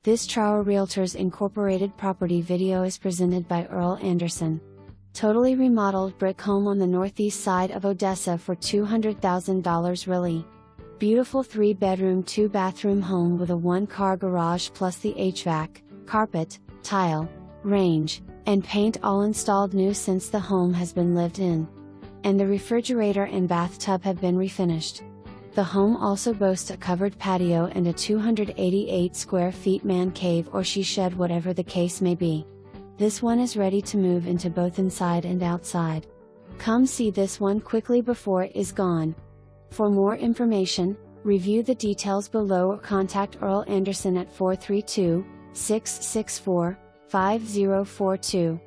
This Trower Realtors Incorporated property video is presented by Earl Anderson. Totally remodeled brick home on the northeast side of Odessa for $200,000 really. Beautiful 3-bedroom 2-bathroom home with a 1-car garage plus the HVAC, carpet, tile, range, and paint all installed new since the home has been lived in. And the refrigerator and bathtub have been refinished. The home also boasts a covered patio and a 288 square feet man cave or she shed, whatever the case may be. This one is ready to move into both inside and outside. Come see this one quickly before it is gone. For more information, review the details below or contact Earl Anderson at 432-664-5042.